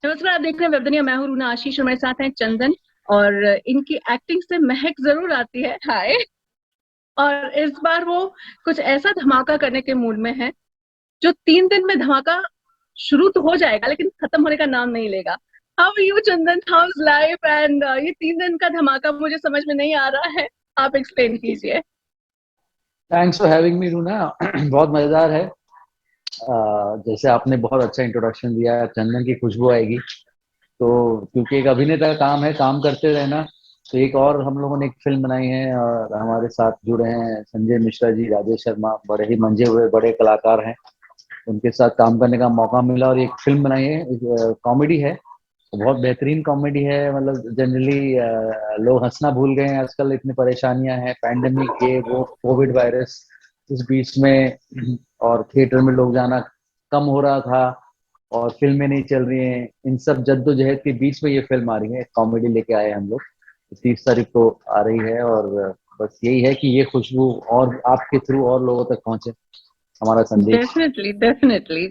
नमस्कार, आप देख रहे हैं वेब दुनिया। मैं हूं रूना आशीष और मेरे साथ हैं चंदन। और इनकी एक्टिंग से महक जरूर आती है। हाय। और इस बार वो कुछ ऐसा धमाका करने के मूड में है जो 3 दिन में धमाका शुरू तो हो जाएगा लेकिन खत्म होने का नाम नहीं लेगा। How are you Chandan? How is life? And ये 3 दिन का धमाका मुझे समझ में नहीं आ रहा है। आप एक्सप्लेन कीजिए। थैंक्स फॉर हैविंग मी रूना। बहुत मजेदार है। जैसे आपने बहुत अच्छा इंट्रोडक्शन दिया, चंदन की खुशबू आएगी। तो क्योंकि एक अभिनेता का काम है काम करते रहना, तो एक और हम लोगों ने एक फिल्म बनाई है और हमारे साथ जुड़े हैं संजय मिश्रा जी, राजेश शर्मा, बड़े ही मंजे हुए बड़े कलाकार हैं। उनके साथ काम करने का मौका मिला और एक फिल्म बनाई है, कॉमेडी है। बहुत बेहतरीन कॉमेडी है। मतलब जनरली लोग हंसना भूल गए हैं आजकल, इतनी परेशानियां हैं, पैंडेमिक, ये वो, कोविड वायरस इस बीच में, और थिएटर में लोग जाना कम हो रहा था और फिल्में नहीं चल रही हैं। इन सब जद्दोजहद के बीच में ये फिल्म आ रही है, कॉमेडी लेके आए हम लोग। 30 तारीख को आ रही है और बस यही है कि ये खुशबू और आपके थ्रू और लोगों तक पहुंचे हमारा संदेश। Definitely definitely.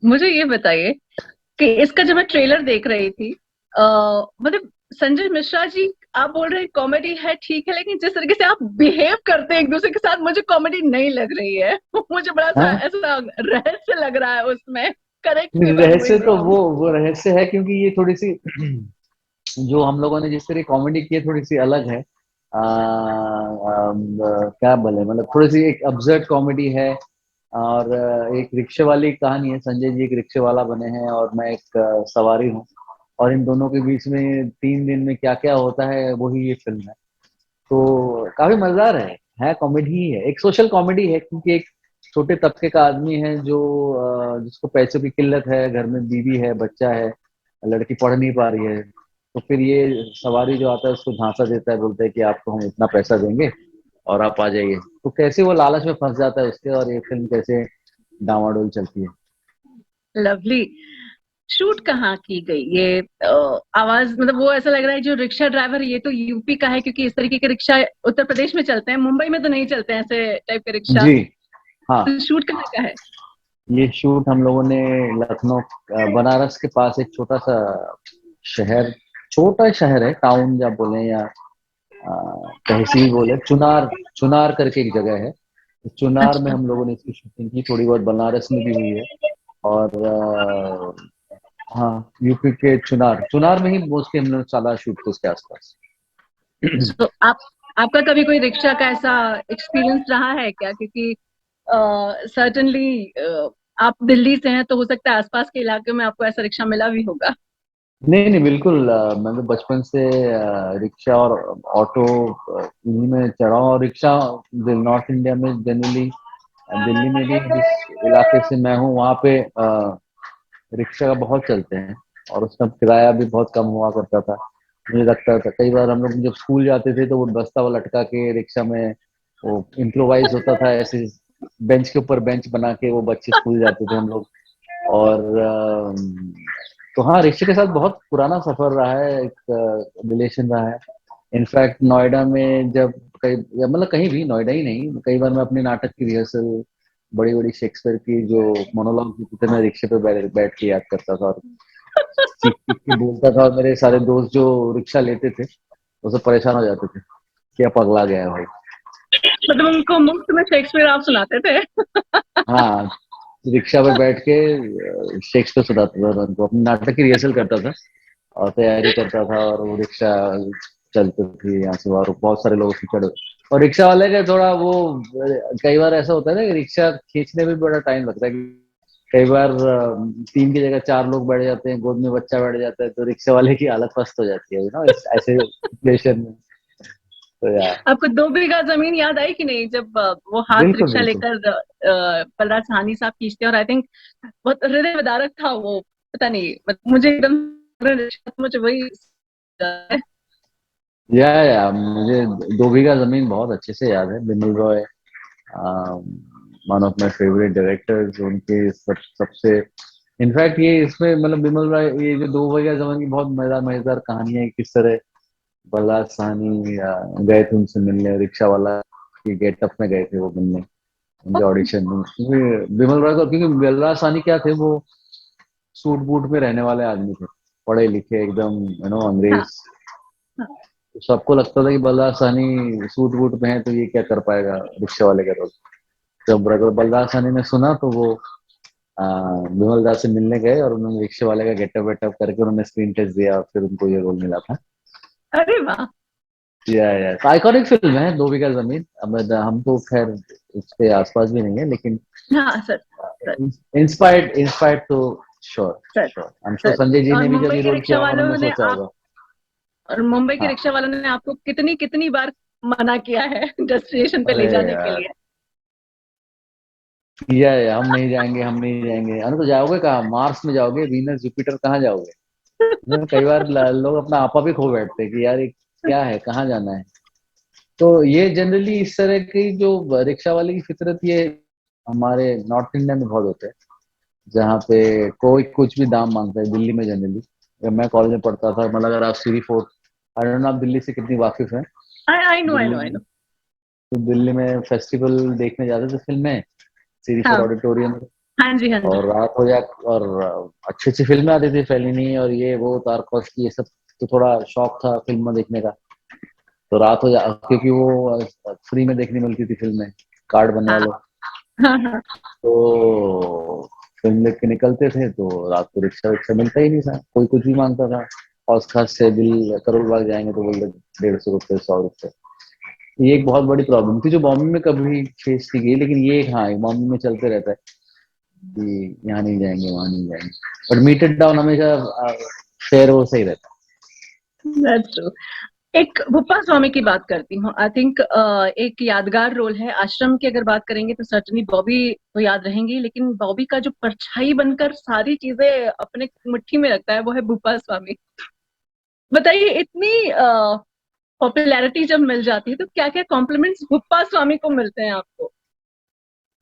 मुझे ये बताइए कि इसका जब मैं ट्रेलर देख रही थी, मतलब संजय मिश्रा जी, आप बोल रहे हैं कॉमेडी है, ठीक है, लेकिन जिस तरीके से आप बिहेव करते हैं एक दूसरे के साथ, मुझे कॉमेडी नहीं लग रही है। मुझे बड़ा सा हाँ, ऐसा रहस्य लग रहा है उसमें। Correct me if I am रहस्य गोइंग तो रॉन्ग। वो रहस्य है, क्योंकि ये थोड़ी सी जो हम लोगों ने जिस तरह कॉमेडी की है थोड़ी सी अलग है। क्या बोले, मतलब थोड़ी सी एक अब्सर्ड कॉमेडी है। और एक रिक्शे वाली कहानी है। संजय जी एक रिक्शे वाला बने हैं और मैं एक सवारी हूँ, और इन दोनों के बीच में 3 दिन में क्या क्या होता है वही ये फिल्म है। तो काफी मजेदार है कॉमेडी ही है, एक सोशल कॉमेडी है, क्योंकि एक छोटे तबके का आदमी है जो जिसको पैसों की किल्लत है, घर में बीवी है, बच्चा है, लड़की पढ़ नहीं पा रही है। तो फिर ये सवारी जो आता है उसको झांसा देता है, बोलता है कि आपको हम इतना पैसा देंगे और आप आ जाइए। तो कैसे वो लालच में फंस जाता है उसके, और ये फिल्म कैसे डामाडोल चलती है। लवली। शूट कहाँ की गई ये? आवाज, मतलब वो ऐसा लग रहा है जो रिक्शा ड्राइवर, ये तो यूपी का है क्योंकि इस तरीके के रिक्शा उत्तर प्रदेश में चलते हैं, मुंबई में तो नहीं चलते हैं ऐसे टाइप के रिक्शा। जी हाँ। तो शूट कहाँ का है? ये शूट हम लोगों ने लखनऊ, बनारस के पास एक छोटा सा शहर, छोटा शहर है, टाउन या बोले या तहसील बोले, चुनार, चुनार करके एक जगह है। तो चुनार में अच्छा। हम लोगों ने इसकी शूटिंग की, थोड़ी बहुत बनारस में भी हुई है। और हाँ, यूपी के चुनार, चुनार में ही मोस्टली हम लोग सारा शूट थे उसके आसपास। तो आपका कभी कोई रिक्शा का ऐसा एक्सपीरियंस रहा है क्या? क्योंकि सर्टनली आप दिल्ली से हैं तो हो सकता है आसपास के इलाके में आपको ऐसा रिक्शा मिला भी होगा। नहीं नहीं, बिल्कुल। मैं तो बचपन से रिक्शा और ऑटो इन्हीं में चढ़ा हूँ। और रिक्शा नॉर्थ इंडिया में जनरली, दिल्ली में भी जिस इलाके से मैं हूँ वहाँ पे रिक्शा का बहुत चलते हैं, और उसका किराया भी बहुत कम हुआ करता था। मुझे लगता था कई बार हम लोग जब स्कूल जाते थे तो वो बस्ता वो लटका के रिक्शा में वो इम्प्रोवाइज होता था ऐसे, बेंच के ऊपर बेंच बना के वो बच्चे स्कूल जाते थे हम लोग। और तो हाँ, रिक्शे के साथ बहुत पुराना सफर रहा है, एक रिलेशन रहा है। इनफैक्ट नोएडा में जब कई, या मतलब कहीं भी, नोएडा ही नहीं, कई बार मैं अपने नाटक की रिहर्सल, बड़ी बड़ी शेक्सपियर की जो मोनोलॉग होती थे, मैं रिक्शे पे बैठ के याद करता था और चीख चीख के बोलता था। और मेरे सारे दोस्त जो रिक्शा लेते थे वो सब परेशान हो जाते थे, क्या पगला गया है भाई। मतलब उनको मुफ्त में शेक्सपियर आप सुनाते थे? हाँ, रिक्शा पे बैठ के शेक्सपियर सुनाता था मैं उनको, अपने नाटक की रिहर्सल करता था और तैयारी करता था, और वो रिक्शा चलती थी यहाँ से, और बहुत सारे लोग उसमें चढ़े। और रिक्शा वाले का थोड़ा वो, कई बार ऐसा होता है ना कि रिक्शा खींचने में भी बड़ा टाइम लगता है। कई बार 3 की जगह 4 लोग बैठ जाते हैं, गोद में बच्चा बैठ जाता है, तो रिक्शा वाले की हालत पस्त हो जाती है ना इस ऐसे सिचुएशन में। तो यार, आपको 2 बीघा जमीन याद आई कि नहीं, जब वो हाथ बिल्कुल रिक्शा बिल्कुल। लेकर बलराज साहनी साहब खींचते हैं? और आई थिंक बहुत हृदय विदारक था वो। पता नहीं, मुझे एकदम रिक्शा तो मुझे वही या मुझे 2 बीघा जमीन बहुत अच्छे से याद है। Bimal Roy, one of my favourite directors, उनके सबसे, इनफैक्ट ये इसमें मतलब बिमल रॉय, ये जो 2 बीघा जमीन की बहुत मजेदार मजेदार कहानी है, किस तरह बलराज साहनी गए थे उनसे मिलने, रिक्शा वाला के गेटअप में गए थे वो मिलने उनके ऑडिशन में, क्योंकि बिमल रॉय को, क्योंकि बलराज साहनी क्या थे, वो सूट बूट में रहने वाले आदमी थे, पढ़े लिखे एकदम, हाँ, अंग्रेज। हाँ। तो सबको लगता था कि बलराज साहनी सूट बूट में है तो ये क्या कर पाएगा रिक्शा वाले का रोल। जब बलराज साहनी ने सुना तो वो विमल दास से मिलने गए और उन्होंने रिक्शे वाले का गेटअप वेटअप करके उन्होंने स्क्रीन टेस्ट दिया और फिर उनको ये रोल मिला था। अरे वाह। या तो आइकॉनिक फिल्म है 2 बीघा जमीन। अब हम तो खैर उसके आसपास भी नहीं है, लेकिन हाँ सर, सर, इंस्पायर्ड इंस्पायर्ड तो sure sir, sure, I am sure sir. Sanjay ji और ने भी जब मुंबई ये के रोल रिक्शा किया होगा वालों उन्होंने ने सोचा आप होगा। और मुंबई के हाँ। रिक्शा वालों ने आपको कितनी कितनी बार मना किया है डेस्टिनेशन पे अरे ले जाने के यार, लिए? हम नहीं जाएंगे, हम नहीं जाएंगे। अरे तो जाओगे कहाँ? मार्स में जाओगे? वीनस जुपिटर कहाँ जाओगे? कई बार लोग अपना आपा भी खो बैठते हैं कि यार ये क्या है, कहाँ जाना है। तो ये जनरली इस तरह की जो रिक्शा वाले की फितरत, ये हमारे नॉर्थ इंडिया में बहुत होते हैं, जहाँ पे कोई कुछ भी दाम मांगता है। दिल्ली में जनरली, जब मैं कॉलेज में पढ़ता था, मतलब अगर आप Siri fort, I don't know आप दिल्ली से कितनी वाकिफ है। I I know, I Delhi know, I में नो। तो दिल्ली में फेस्टिवल देखने जाते थे फिल्में, सीरी फोर्ट हाँ, ऑडिटोरियम। हाँ जी, हाँ जी। और रात हो जा, और अच्छी अच्छी फिल्में आती थी, फेलिनी और ये वो तारकोफ्स्की, ये सब। तो थोड़ा शौक था फिल्म देखने का। तो रात हो जा, क्योंकि वो फ्री में देखने मिलती थी फिल्में, कार्ड बनवा हाँ, लो। हाँ, हाँ। तो फिल्म देख के निकलते थे, तो रात को रिक्शा विक्शा मिलता ही नहीं था, कोई कुछ भी मांगता था। और खास से दिल करोल बाग जाएंगे तो बोलते 150 रुपये, 100 रुपये। ये एक बहुत बड़ी प्रॉब्लम थी जो बॉम्बे में कभी फेस की गई, लेकिन ये हाँ बॉम्बे में चलते रहता है कि यहाँ नहीं जाएंगे, वहां नहीं जाएंगे। बट मीटेड डाउन हमेशा फेयर वो सही रहता दैट्स ट्रू। एक भुप्पा स्वामी की बात करती हूँ। आई थिंक एक यादगार रोल है। आश्रम की अगर बात करेंगे तो सर्टनली बॉबी तो याद रहेंगी, लेकिन बॉबी का जो परछाई बनकर सारी चीजें अपने मुट्ठी में रखता है वो है भुप्पा स्वामी। बताइए, इतनी पॉपुलैरिटी जब मिल जाती है तो क्या क्या कॉम्प्लीमेंट्स भुप्पा स्वामी को मिलते हैं आपको? है।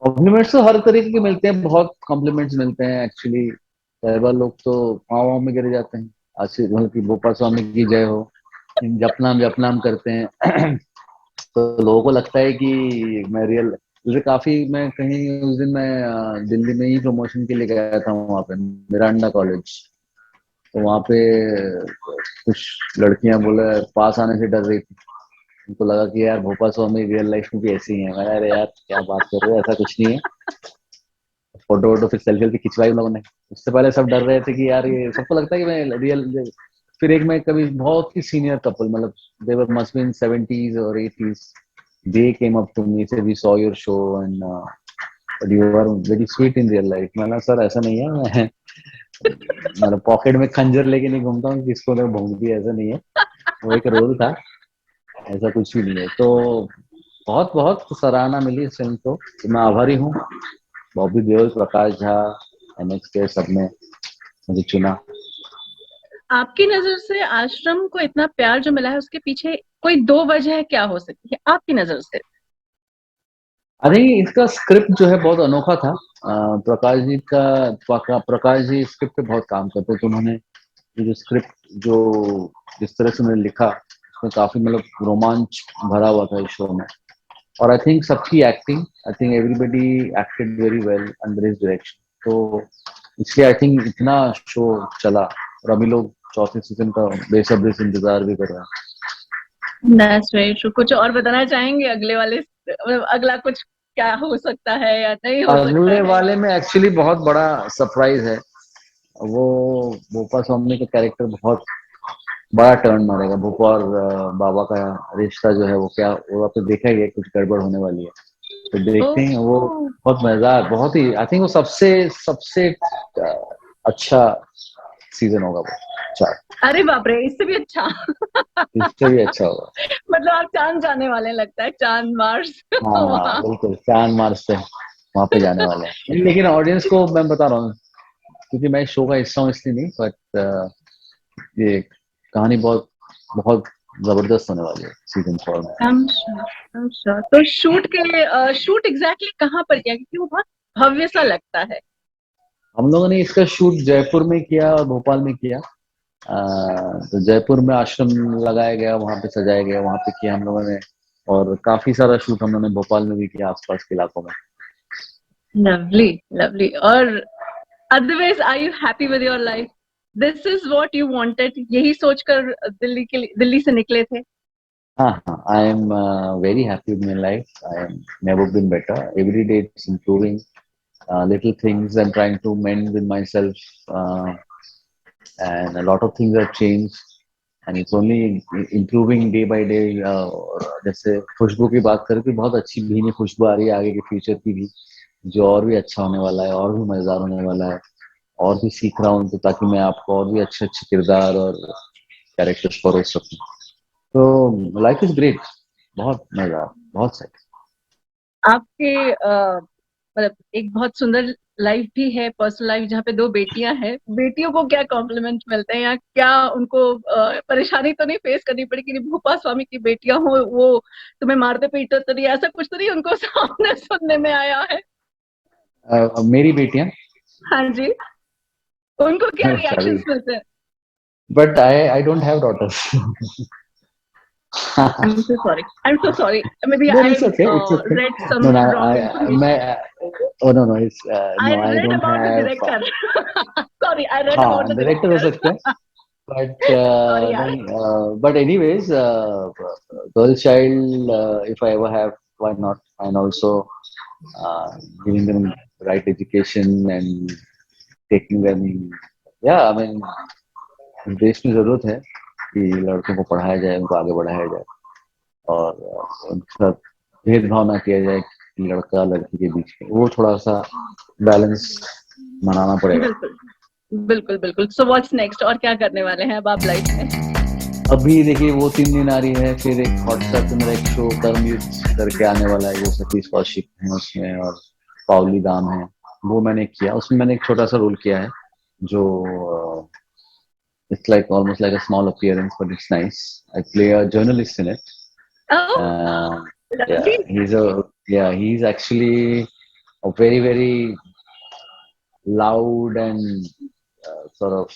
कॉम्प्लीमेंट्स तो हर तरीके के मिलते हैं, बहुत कॉम्प्लीमेंट्स मिलते हैं एक्चुअली। कई बार लोग तो पाँव में गिर जाते हैं, आशीष मतलब कि गोपाल स्वामी की जय हो, जपनाम जपनाम करते हैं। तो लोगों को लगता है कि मैं रियल, जैसे काफी मैं कहीं उस दिन मैं दिल्ली में ही प्रमोशन के लिए गया था, वहाँ पे मिरांडा कॉलेज। तो वहाँ पे कुछ लड़कियां बोले पास आने से डर रही थी। उनको लगा कि यार भोपाल स्वामी रियल लाइफ में भी ऐसी ही है। मैंने अरे यार क्या बात कर रहे हो, ऐसा कुछ नहीं है। फोटो वोटो फिर सेल्फी वेल्फी खिंचवाई उन लोगों ने। उससे पहले सब डर रहे थे कि यार ये, सबको लगता है कि मैं रियल। फिर एक मैं कभी बहुत ही सीनियर कपल, मतलब दे वर मस्ट बी इन 70s और 80s, they came up to me said we saw your show and but you are very sweet in real life। मैंने सर ऐसा नहीं है, मैं मतलब पॉकेट में खंजर लेके नहीं घूमता हूँ किसको तो भूंग दिया, ऐसा नहीं है। वो एक रोल था, ऐसा कुछ भी नहीं है। तो बहुत बहुत सराहना मिली इस फिल्म को, तो मैं आभारी हूँ। बॉबी देओल, प्रकाश झा, एमएक्स के सब ने मुझे चुना। आपकी नजर से आश्रम को इतना प्यार जो मिला है उसके पीछे कोई दो वजह क्या हो सकती है आपकी नजर से? अरे इसका स्क्रिप्ट जो है बहुत अनोखा था। प्रकाश जी का, प्रकाश जी स्क्रिप्ट पे बहुत काम करते थे, तो उन्होंने ये जो स्क्रिप्ट जो जिस तरह से उन्होंने लिखा, उसमें काफी मतलब रोमांच भरा हुआ था इस शो में। और आई थिंक सबकी acting, I think everybody acted very well under his direction. तो इसलिए आई थिंक इतना शो चला, और अभी लोग चौथे सीजन का बेसब्री से इंतजार भी कर रहे हैं। That's very true. कुछ और बताना चाहेंगे अगले वाले, मतलब अगला कुछ क्या हो सकता है या नहीं हो सकता अगले है? वाले में एक्चुअली बहुत बड़ा सरप्राइज है। वो भोपा स्वामी का कैरेक्टर बहुत बड़ा टर्न मारेगा। भोपा और बाबा का रिश्ता जो है वो क्या, वो आप तो देखा ही है, कुछ गड़बड़ होने वाली है। तो देखते हैं वो, ओह, बहुत मजेदार, बहुत ही आई थिंक वो सबसे सबसे अच्छा सीजन होगा वो, चार, अरे बाप रे, इससे भी अच्छा। इससे भी अच्छा होगा। मतलब आप चांद जाने वाले हैं, लगता है चांद मार्स हाँ वहाँ। बिल्कुल, चांद मार्च से वहां पे जाने वाले हैं। लेकिन ऑडियंस को मैं बता रहा हूँ, क्योंकि मैं इस शो का हिस्सा हूँ इसलिए नहीं, बट ये कहानी बहुत बहुत जबरदस्त होने वाली है सीजन 4 में। अच्छा, तो शूट एग्जैक्टली कहाँ पर किया, क्योंकि वो बहुत भव्य सा लगता है। हम लोगों ने इसका शूट जयपुर में किया और भोपाल में किया। तो जयपुर में आश्रम लगाया गया, वहां पे सजाया गया, वहां पे किया हम लोगों ने। और काफी सारा शूट हम लोगों ने भोपाल में भी किया, आसपास के इलाकों में। Lovely, lovely. और Otherwise, are you happy with your life? This is what you wanted. यही सोचकर दिल्ली से निकले थे. I am very happy with my life. I am never been better. Every day it's improving. Little things I'm trying to mend with myself, and a lot of things have changed. And it's only improving day by day. जैसे खुशबू की बात करें तो बहुत अच्छी भीनी खुशबू आ रही है आगे के फ्यूचर की भी, जो और भी अच्छा होने वाला है, और भी मजेदार होने वाला है, और भी सीख रहा हूँ तो ताकि मैं आपको और भी अच्छे अच्छे किरदार और कैरेक्टर्स परोस सकूं. तो लाइफ इज ग्रेट, बहुत मजा, बहुत सही. आपके मतलब एक बहुत सुंदर लाइफ भी है, पर्सनल लाइफ, जहाँ पे 2 बेटियां हैं. बेटियों को क्या कॉम्प्लीमेंट मिलते हैं, या क्या उनको परेशानी तो नहीं फेस करनी पड़ी कि भूपा स्वामी की बेटियां हो, वो तुम्हें मारते पीटते तो नहीं, ऐसा कुछ तो नहीं उनको सामने सुनने में आया है? मेरी बेटियां. हाँ जी. उनको क्या सॉरी, रिएक्शंस मिलते हैं? But I don't have daughters. I'm so sorry. I'm so sorry. Maybe No, I it's okay. read No, some no, wrong information. oh no, no, it's I no, I read don't about the have. director. Sorry, I read about हाँ, the director हो director. सकते हैं, but Sorry, yaar. नहीं, but anyways, girl child, if I ever have, why not? And also giving them right education and taking them. Yeah, I mean, देश में जरूरत है कि लड़कों को पढ़ाया जाए, उनको आगे बढ़ाया जाए, और उनके साथ भेदभाव ना किया जाए कि लड़का लड़की के बीच में, वो थोड़ा सा बैलेंस बनाना पड़ेगा. बिल्कुल, बिल्कुल, बिल्कुल. सो व्हाट्स नेक्स्ट, और क्या करने वाले हैं अब आप लाइफ में? अभी देखिए वो 3 दिन आ रही है, फिर एक हॉटस्टार पे मेरा एक शो कर्म युद्ध करके आने वाला है, जो सतीश कौशिक है उसमें और पावली दाम है, वो मैंने किया. उसमें मैंने एक छोटा सा रोल किया है, जो it's like almost like a small appearance, but it's nice. I play a journalist in it. Oh, Yeah, lovely. he's actually a very loud and sort of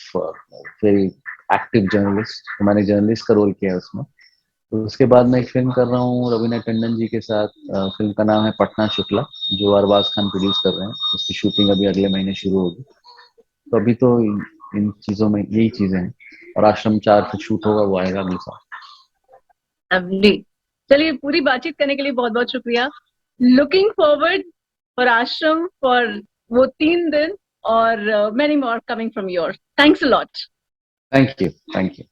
very active journalist. तो मैंने journalist का role किया है उसमें. तो उसके बाद मैं एक फिल्म कर रहा हूँ रवीना टंडन जी के साथ. फिल्म का नाम है पटना शुक्ला, जो अरबाज खान प्रोड्यूस कर रहे हैं. उसकी शूटिंग अभी अगले महीने शुरू होगी. तो अभी तो इन चीजों में यही चीजें हैं. और आश्रम 4 फिर शूट होगा, वो आएगा अगले साल. लवली. चलिए, पूरी बातचीत करने के लिए बहुत बहुत शुक्रिया. लुकिंग फॉरवर्ड फॉर आश्रम, फॉर वो 3 दिन, और many more coming from your. Thanks a lot. Thank you.